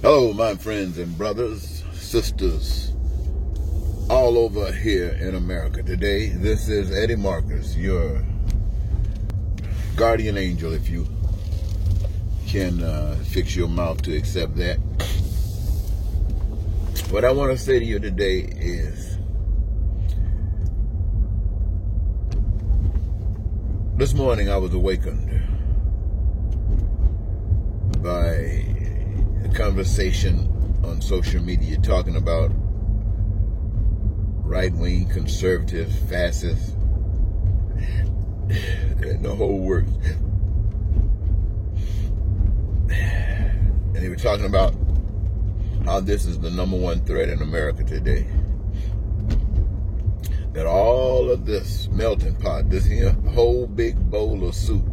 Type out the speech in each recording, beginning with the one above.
Hello, my friends and brothers, sisters, all over here in America. Today, this is Eddie Marcus, your guardian angel, if you can fix your mouth to accept that. What I want to say to you today is, this morning I was awakened by a conversation on social media talking about right-wing, conservative, fascist, and the whole works. And they were talking about how this is the #1 threat in America today. That all of this melting pot, this here whole big bowl of soup,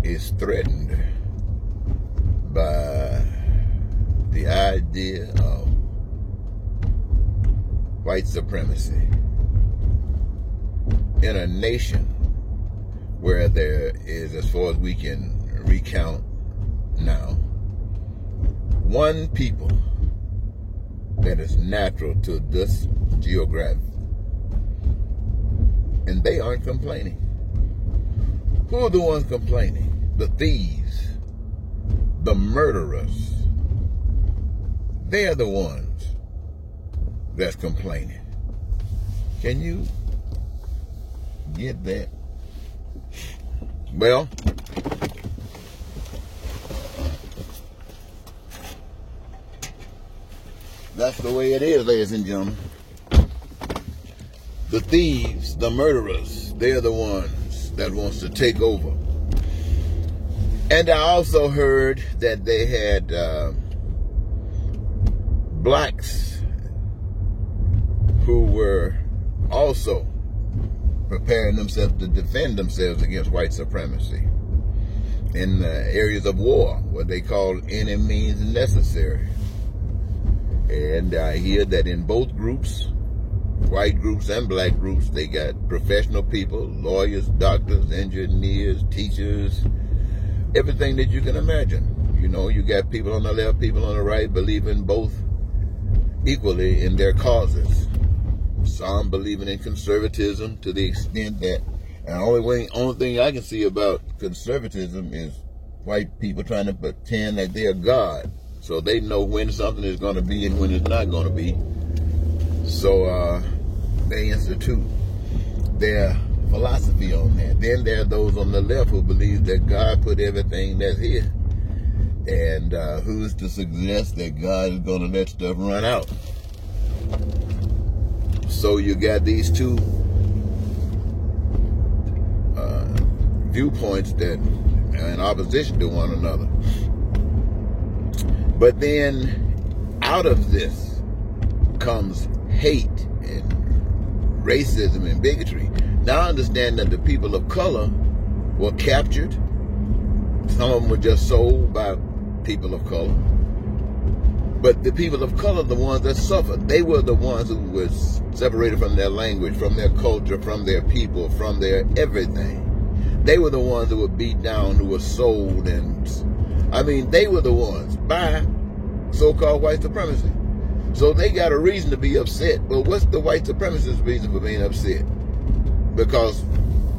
is threatened by the idea of white supremacy in a nation where there is, as far as we can recount now, one people that is natural to this geography, and they aren't complaining. Who are the ones complaining? The thieves, the murderers. They're the ones that's complaining. Can you get that? Well, that's the way it is, ladies and gentlemen. The thieves, the murderers, they're the ones that wants to take over. And I also heard that they had blacks who were also preparing themselves to defend themselves against white supremacy in areas of war, what they call any means necessary. And I hear that in both groups, white groups and black groups, they got professional people, lawyers, doctors, engineers, teachers, everything that you can imagine. You know, you got people on the left, people on the right, believing both equally in their causes. Some believing in conservatism to the extent that, and the only thing I can see about conservatism is white people trying to pretend that they're God. So they know when something is going to be and when it's not going to be. So they institute their philosophy on that. Then there are those on the left who believe that God put everything that's here. And who's to suggest that God is going to let stuff run out? So you got these two viewpoints that are in opposition to one another. But then out of this comes hate and racism and bigotry. Now I understand that the people of color were captured. Some of them were just sold by people of color. But the people of color are the ones that suffered. They were the ones who were separated from their language, from their culture, from their people, from their everything. They were the ones who were beat down, who were sold, and they were the ones by so-called white supremacy. So they got a reason to be upset. But what's the white supremacist reason for being upset? Because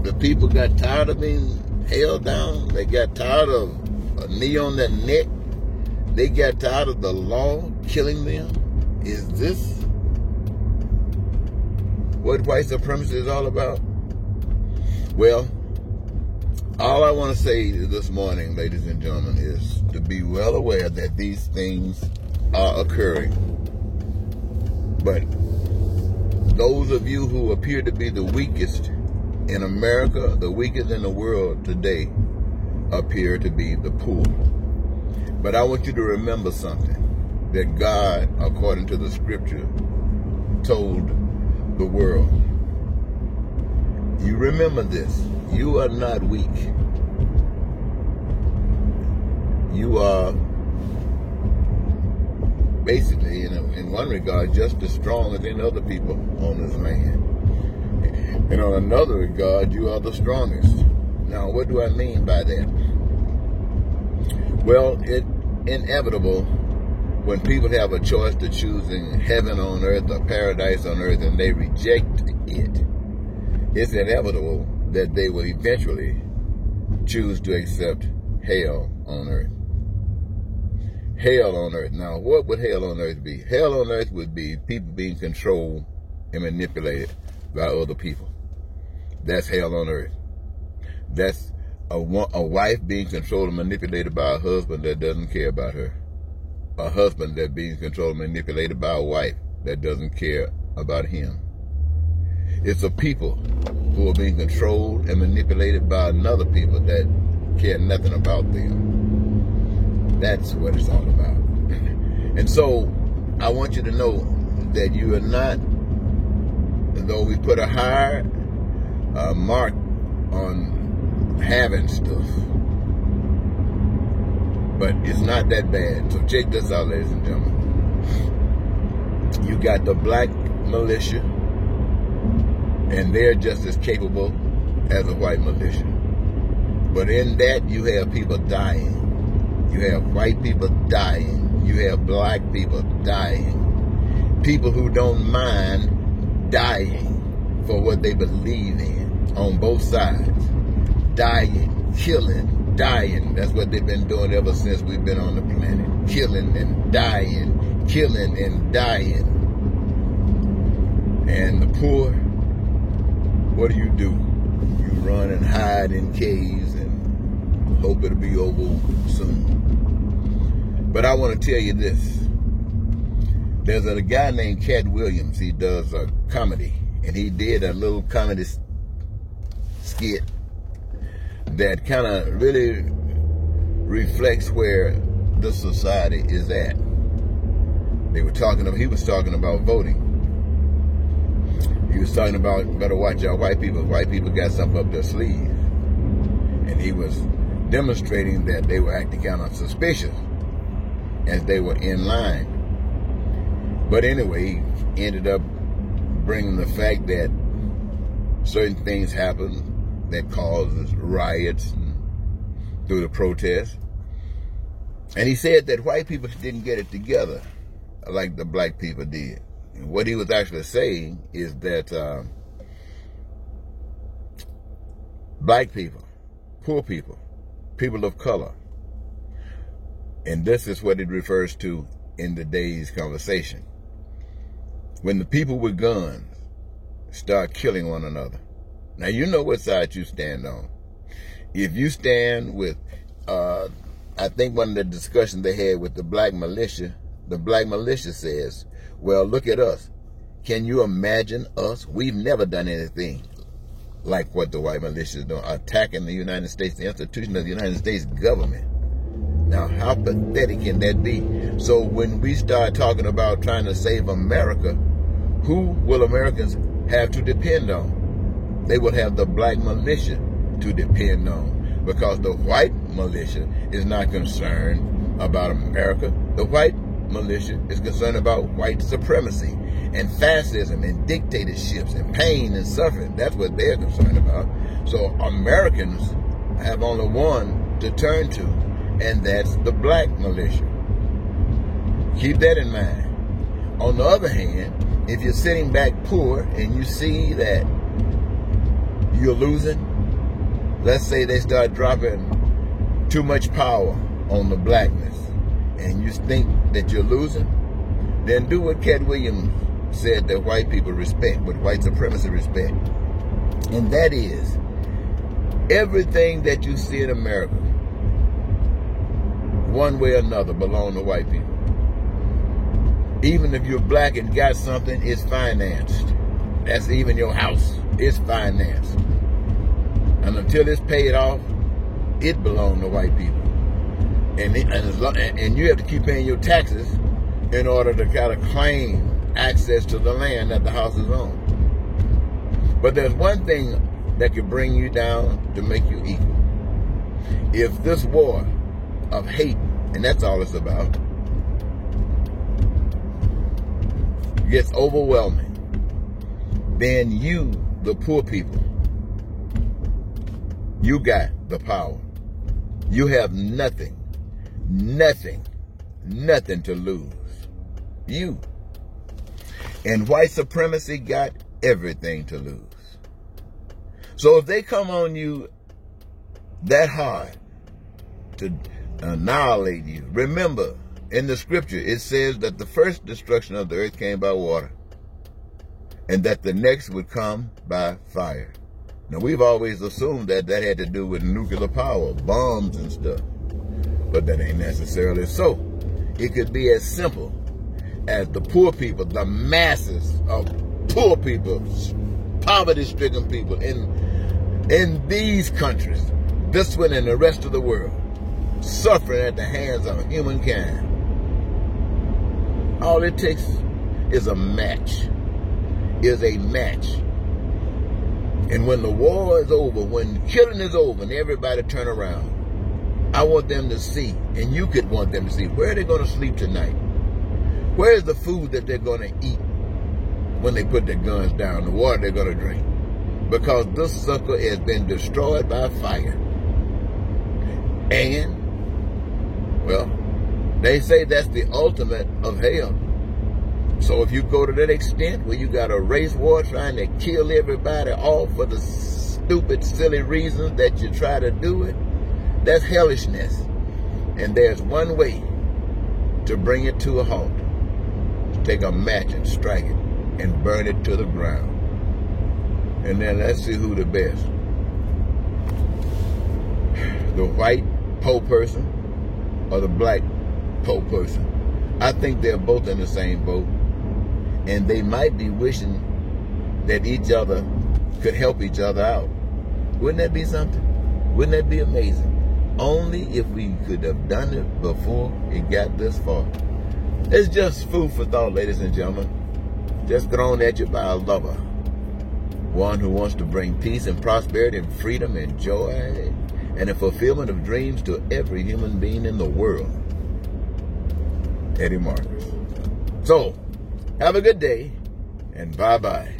the people got tired of being held down. They got tired of a knee on their neck. They got tired of the law killing them. Is this what white supremacy is all about? Well, all I want to say this morning, ladies and gentlemen, is to be well aware that these things are occurring. But those of you who appear to be the weakest in America, the weakest in the world today, appear to be the poor. But I want you to remember something, that God, according to the scripture, told the world. You remember this. You are not weak. You are basically, in one regard, just as strong as any other people on this land. And on another regard, you are the strongest. Now, what do I mean by that? Well, it's inevitable when people have a choice to choosing heaven on earth or paradise on earth and they reject it, it's inevitable that they will eventually choose to accept hell on earth. Hell on earth. Now, what would hell on earth be? Hell on earth would be people being controlled and manipulated by other people. That's hell on earth. That's a wife being controlled and manipulated by a husband that doesn't care about her. A husband that being controlled and manipulated by a wife that doesn't care about him. It's a people who are being controlled and manipulated by another people that care nothing about them. That's what it's all about. And so I want you to know that you are not, though we put a higher mark on having stuff, but it's not that bad. So check this out, ladies and gentlemen. You got the black militia, and they're just as capable as a white militia. But in that, you have people dying. You have white people dying. You have black people dying. People who don't mind dying for what they believe in on both sides. Dying, killing, dying. That's what they've been doing ever since we've been on the planet. Killing and dying, killing and dying. And the poor, what do? You run and hide in caves and hope it'll be over soon. But I want to tell you this. There's a guy named Cat Williams. He does a comedy. And he did a little comedy skit that kind of really reflects where the society is at. He was talking about voting. He was talking about, better watch out, white people. White people got something up their sleeve. And he was demonstrating that they were acting kind of suspicious as they were in line. But anyway, he ended up bringing the fact that certain things happen that causes riots through the protests. And he said that white people didn't get it together like the black people did. And what he was actually saying is that black people, poor people, people of color, and this is what it refers to in today's conversation. When the people with guns start killing one another. Now, you know what side you stand on. If you stand with, I think one of the discussions they had with the black militia says, well, look at us. Can you imagine us? We've never done anything like what the white militia is doing, attacking the United States, the institution of the United States government. Now, how pathetic can that be? So when we start talking about trying to save America, who will Americans have to depend on? They will have the black militia to depend on, because the white militia is not concerned about America. The white militia is concerned about white supremacy and fascism and dictatorships and pain and suffering. That's what they're concerned about. So Americans have only one to turn to, and that's the black militia. Keep that in mind. On the other hand, if you're sitting back poor and you see that you're losing, let's say they start dropping too much power on the blackness, and you think that you're losing, then do what Cat Williams said that white people respect, what white supremacy respect. And that is, everything that you see in America, one way or another, belong to white people. Even if you're black and got something, it's financed. That's even your house. It's financed. And until it's paid off, it belongs to white people. And you have to keep paying your taxes in order to kind of claim access to the land that the house is on. But there's one thing that can bring you down to make you equal. If this war of hate, and that's all it's about, gets overwhelming, then you, the poor people, you got the power. You have nothing nothing to lose. You. And white supremacy got everything to lose. So if they come on you that hard to annihilate you, remember, in the scripture, it says that the first destruction of the earth came by water, and that the next would come by fire. Now, we've always assumed that that had to do with nuclear power, bombs and stuff. But that ain't necessarily so. It could be as simple as the poor people, the masses of poor people, poverty-stricken people in these countries, this one and the rest of the world, suffering at the hands of humankind. All it takes is a match. And when the war is over, when killing is over and everybody turn around, I want them to see, and you could want them to see, where are they going to sleep tonight? Where is the food that they're going to eat when they put their guns down, the water they're going to drink? Because this sucker has been destroyed by fire. And, well, they say that's the ultimate of hell. So if you go to that extent where you got a race war trying to kill everybody all for the stupid, silly reasons that you try to do it, that's hellishness. And there's one way to bring it to a halt. Take a match and strike it and burn it to the ground. And then let's see who the best. The white poor person or the black poor person. I think they're both in the same boat. And they might be wishing that each other could help each other out. Wouldn't that be something? Wouldn't that be amazing? Only if we could have done it before it got this far. It's just food for thought, ladies and gentlemen. Just thrown at you by a lover. One who wants to bring peace and prosperity and freedom and joy and the fulfillment of dreams to every human being in the world. Eddie Marcus. So, have a good day, and bye-bye.